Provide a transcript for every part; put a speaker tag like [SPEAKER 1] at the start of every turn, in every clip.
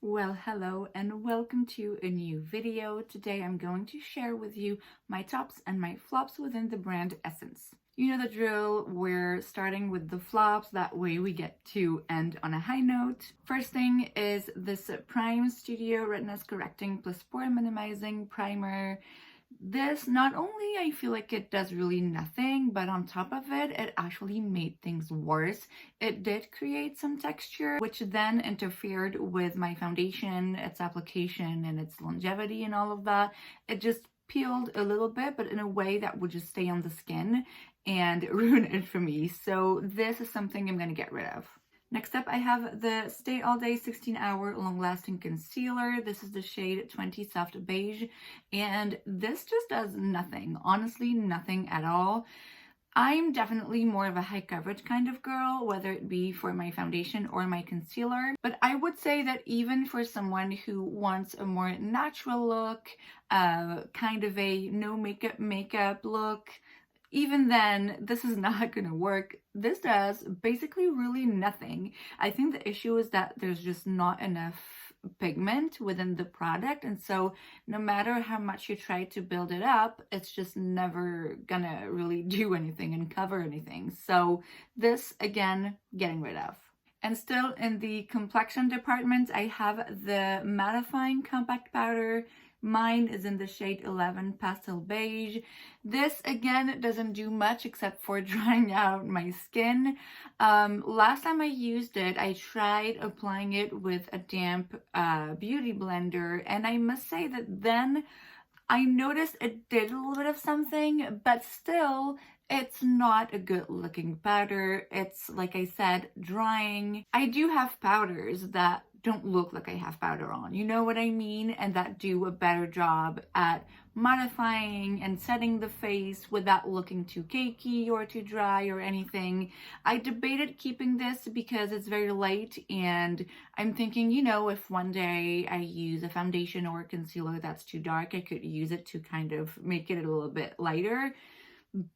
[SPEAKER 1] Well, hello and welcome to a new video. Today I'm going to share with you my tops and my flops within the brand Essence. You know the drill, we're starting with the flops, that way we get to end on a high note. First thing is this Prime Studio Redness Correcting Plus Pore Minimizing Primer. This, not only I feel like it does really nothing, but on top of it, it actually made things worse. It did create some texture, which then interfered with my foundation, its application, and its longevity and all of that. It just peeled a little bit, but in a way that would just stay on the skin and ruin it for me. So this is something I'm going to get rid of. Next up, I have the Stay All Day 16-Hour Long-Lasting Concealer. This is the shade 20 Soft Beige, and this just does nothing. Honestly, nothing at all. I'm definitely more of a high coverage kind of girl, whether it be for my foundation or my concealer. But I would say that even for someone who wants a more natural look, kind of a no makeup look, even then, this is not gonna work. This does basically really nothing. I think the issue is that there's just not enough pigment within the product, and so no matter how much you try to build it up, it's just never gonna really do anything and cover anything. So this, again, getting rid of. And still in the complexion department, I have the mattifying compact powder. Mine is in the shade 11 Pastel Beige. This, again, doesn't do much except for drying out my skin. Last time I used it, I tried applying it with a damp beauty blender, and I must say that then I noticed it did a little bit of something, but still, it's not a good looking powder. It's, like I said, drying. I do have powders that don't look like I have powder on, you know what I mean? And that do a better job at mattifying and setting the face without looking too cakey or too dry or anything. I debated keeping this because it's very light, and I'm thinking, you know, if one day I use a foundation or a concealer that's too dark, I could use it to kind of make it a little bit lighter.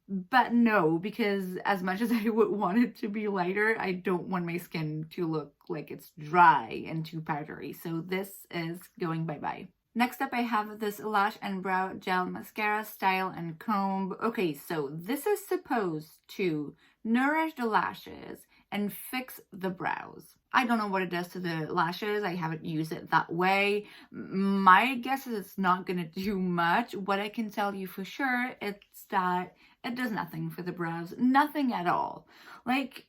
[SPEAKER 1] But no, because as much as I would want it to be lighter, I don't want my skin to look like it's dry and too powdery. So this is going bye-bye. Next up, I have this Lash and Brow Gel Mascara Style and Comb. Okay, so this is supposed to nourish the lashes and fix the brows. I don't know what it does to the lashes. I haven't used it that way. My guess is it's not gonna do much. What I can tell you for sure is that it does nothing for the brows. Nothing at all. Like,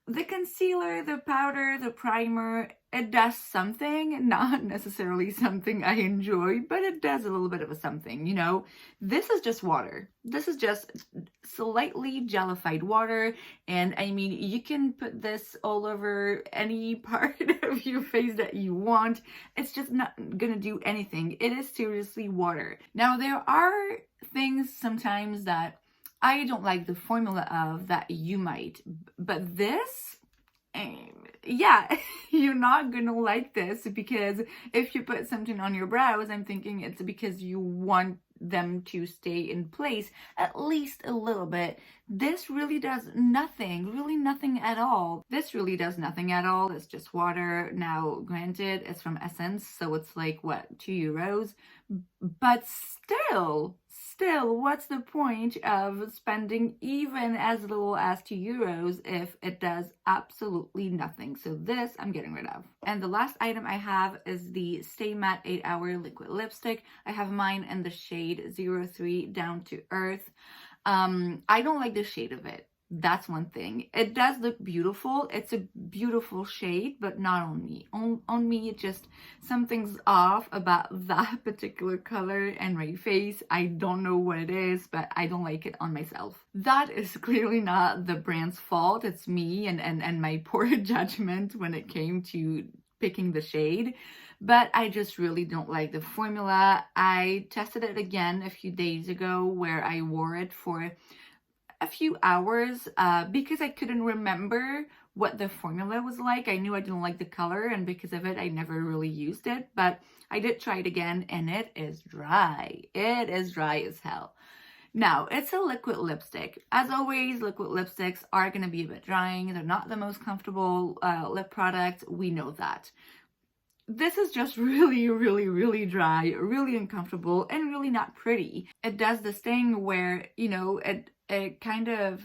[SPEAKER 1] the concealer, the powder, the primer, it does something, not necessarily something I enjoy, but it does a little bit of a something, you know? This is just water. This is just slightly jellified water, and I mean, you can put this all over any part of your face that you want. It's just not gonna do anything. It is seriously water. Now, there are things sometimes that I don't like the formula of that you might, but this, yeah, you're not gonna like this, because if you put something on your brows, I'm thinking it's because you want them to stay in place at least a little bit. This really does nothing, really nothing at all. This really does nothing at all. It's just water. Now, granted, it's from Essence, so it's like, what, €2? But still, what's the point of spending even as little as €2 if it does absolutely nothing? So this I'm getting rid of. And the last item I have is the Stay Matte 8-Hour Liquid Lipstick. I have mine in the shade 03 Down to Earth. I don't like the shade of it. That's one thing. It does look beautiful. It's a beautiful shade, but not on me. On me, it just, something's off about that particular color and my face. I don't know what it is, but I don't like it on myself. That is clearly not the brand's fault. It's me and my poor judgment when it came to picking the shade. But I just really don't like the formula. I tested it again a few days ago where I wore it for a few hours because I couldn't remember what the formula was like. I knew I didn't like the color, and because of it, I never really used it. But I did try it again, and it is dry. It is dry as hell. Now, it's a liquid lipstick. As always, liquid lipsticks are going to be a bit drying. They're not the most comfortable lip products. We know that. this is just really, really, really dry, really uncomfortable, and really not pretty. It does this thing where, you know, it kind of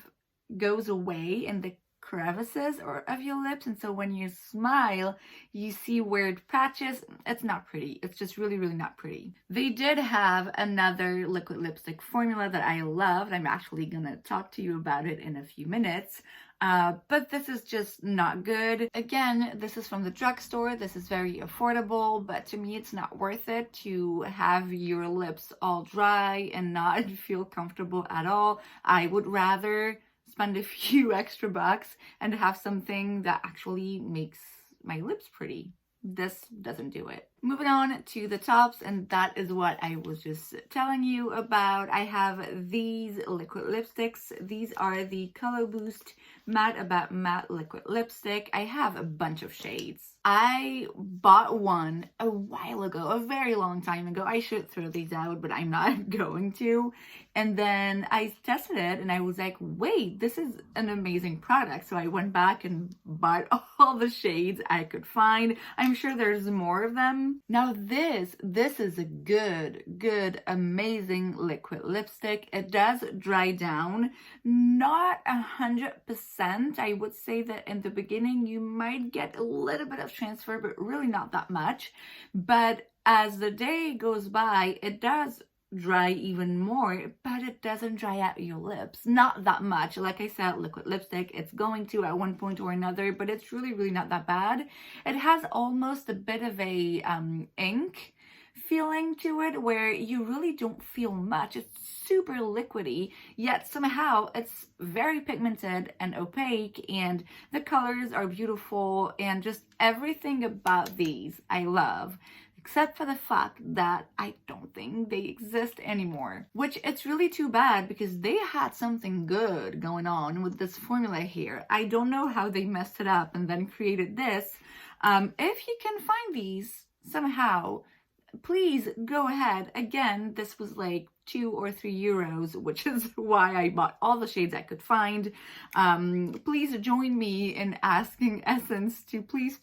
[SPEAKER 1] goes away in the crevices of your lips, and so when you smile, you see weird patches. It's not pretty. It's just really, really not pretty. They did have another liquid lipstick formula that I loved. I'm actually gonna talk to you about it in a few minutes. But this is just not good. Again, this is from the drugstore. This is very affordable, but to me, it's not worth it to have your lips all dry and not feel comfortable at all. I would rather spend a few extra bucks and have something that actually makes my lips pretty. This doesn't do it. Moving on to the tops, and that is what I was just telling you about. I have these liquid lipsticks. These are the Color Boost Matte About Matte Liquid Lipstick. I have a bunch of shades. I bought one a while ago, a very long time ago. I should throw these out, but I'm not going to. And then I tested it and I was like, wait, this is an amazing product. So I went back and bought all the shades I could find. I'm sure there's more of them. Now this is a good, amazing liquid lipstick. It does dry down, not 100%. I would say that in the beginning you might get a little bit of transfer, but really not that much. But as the day goes by, it does dry even more, but it doesn't dry out your lips. Not that much. Like I said, liquid lipstick, it's going to at one point or another, but it's really not that bad. It has almost a bit of a ink feeling to it where you really don't feel much. It's super liquidy, yet somehow it's very pigmented and opaque, and the colors are beautiful, and just everything about these I love. Except for the fact that I don't think they exist anymore. Which it's really too bad because they had something good going on with this formula here. I don't know how they messed it up and then created this. If you can find these somehow, please go ahead. Again, this was like 2 or 3 euros, which is why I bought all the shades I could find. Please join me in asking Essence to please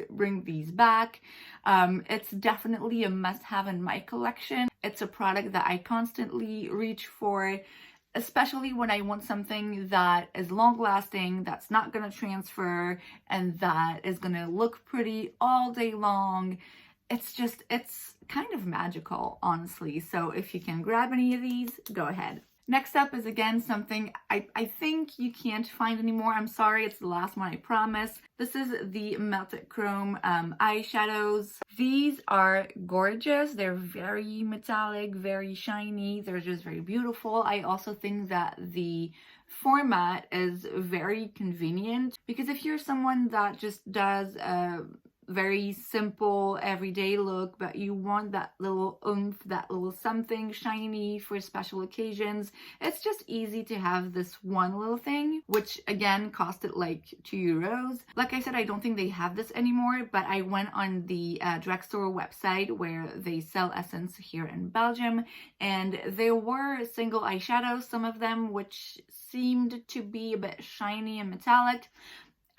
[SPEAKER 1] bring these back. It's definitely a must-have in my collection. It's a product that I constantly reach for, especially when I want something that is long-lasting, that's not gonna transfer, and that is gonna look pretty all day long. It's kind of magical, honestly. So if you can grab any of these, go ahead. Next up is again something I think you can't find anymore. I'm sorry, it's the last one, I promise. This is the Melted Chrome eyeshadows. These are gorgeous. They're very metallic, very shiny. They're just very beautiful. I also think that the format is very convenient because if you're someone that just does very simple everyday look, but you want that little oomph, that little something shiny for special occasions, it's just easy to have this one little thing, which again costed like 2 euros. Like I said, I don't think they have this anymore, but I went on the drugstore website where they sell Essence here in Belgium, and there were single eyeshadows, some of them which seemed to be a bit shiny and metallic.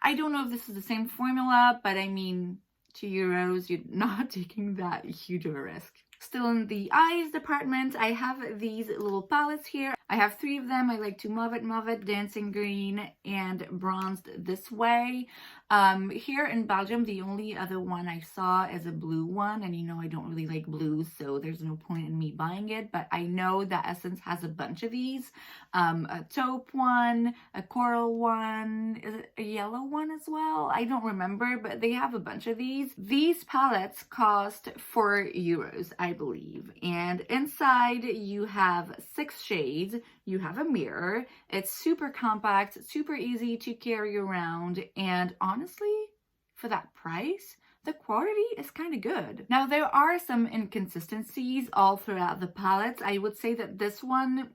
[SPEAKER 1] I don't know if this is the same formula, but I mean, 2 euros, you're not taking that huge of a risk. Still in the eyes department, I have these little palettes here. I have 3 of them. I like to mauve it, dancing green, and bronzed this way. Here in Belgium, the only other one I saw is a blue one, and you know I don't really like blues, so there's no point in me buying it, but I know that Essence has a bunch of these. A taupe one, a coral one, is it a yellow one as well? I don't remember, but they have a bunch of these. These palettes cost 4 euros, I believe, and inside you have 6 shades. You have a mirror. It's super compact, super easy to carry around, and honestly, for that price, the quality is kind of good. Now, there are some inconsistencies all throughout the palettes. I would say that this one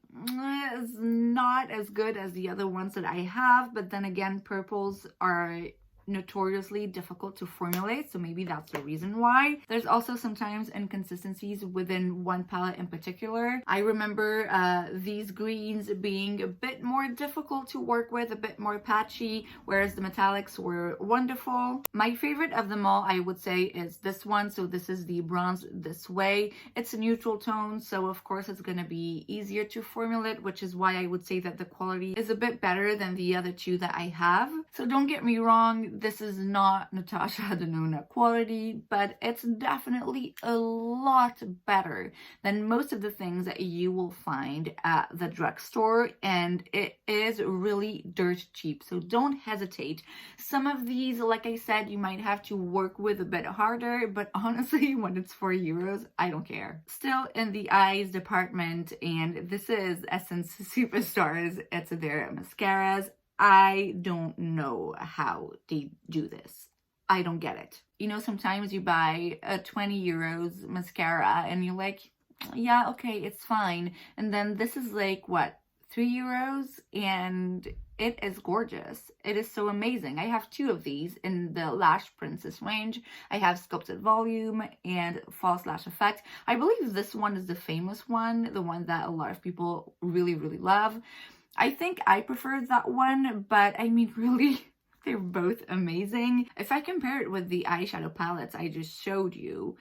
[SPEAKER 1] is not as good as the other ones that I have, but then again, purples are notoriously difficult to formulate, so maybe that's the reason why. There's also sometimes inconsistencies within one palette in particular. I remember these greens being a bit more difficult to work with, a bit more patchy, whereas the metallics were wonderful. My favorite of them all, I would say, is this one. So this is the Bronze This Way. It's a neutral tone, so of course it's going to be easier to formulate, which is why I would say that the quality is a bit better than the other two that I have. So don't get me wrong, this is not Natasha Denona quality, but it's definitely a lot better than most of the things that you will find at the drugstore, and it is really dirt cheap, so don't hesitate. Some of these, like I said, you might have to work with a bit harder, but honestly, when it's €4, I don't care. Still in the eyes department, and this is Essence Superstars. It's their mascaras. I don't know how they do this. I don't get it. You know, sometimes you buy a €20 mascara and you're like, yeah, okay, it's fine. And then this is like, what, €3? And it is gorgeous. It is so amazing. I have two of these in the Lash Princess range. I have Sculpted Volume and False Lash Effect. I believe this one is the famous one, the one that a lot of people really, really love. I think I prefer that one, but I mean, really, they're both amazing. If I compare it with the eyeshadow palettes I just showed you,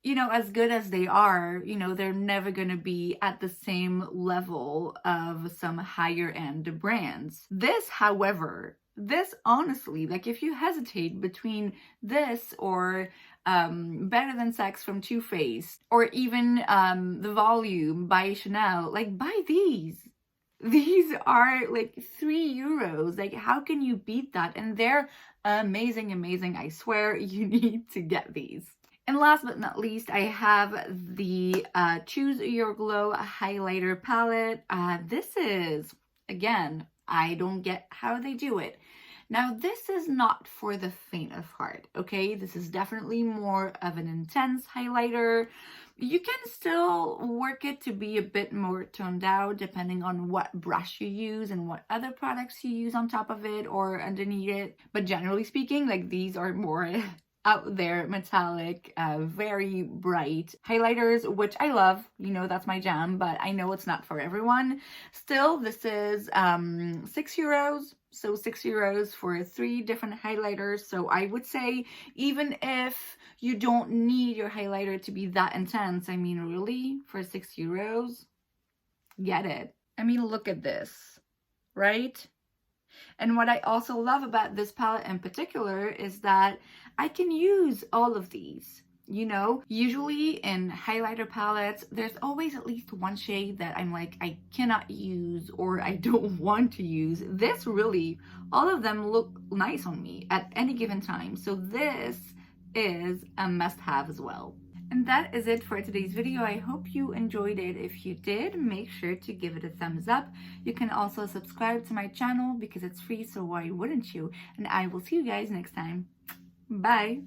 [SPEAKER 1] you know, as good as they are, you know, they're never going to be at the same level of some higher end brands. This, however, this honestly, like if you hesitate between this or Better Than Sex from Too Faced, or even The Volume by Chanel, like buy these. These are like €3. Like, how can you beat that? And they're amazing, amazing. I swear you need to get these. And last but not least, I have the Choose Your Glow highlighter palette. This is, again, I don't get how they do it. Now, this is not for the faint of heart, okay? This is definitely more of an intense highlighter. You can still work it to be a bit more toned out depending on what brush you use and what other products you use on top of it or underneath it. But generally speaking, like these are more out there, metallic, very bright highlighters, which I love. You know, that's my jam, but I know it's not for everyone. Still, this is €6. So €6 for 3 different highlighters. So I would say, even if you don't need your highlighter to be that intense, I mean, really, for €6, get it. I mean, look at this, right? And what I also love about this palette in particular is that I can use all of these. You know, usually in highlighter palettes, there's always at least one shade that I'm like, I cannot use or I don't want to use. This really, all of them look nice on me at any given time. So this is a must-have as well. And that is it for today's video. I hope you enjoyed it. If you did, make sure to give it a thumbs up. You can also subscribe to my channel because it's free, so why wouldn't you? And I will see you guys next time. Bye!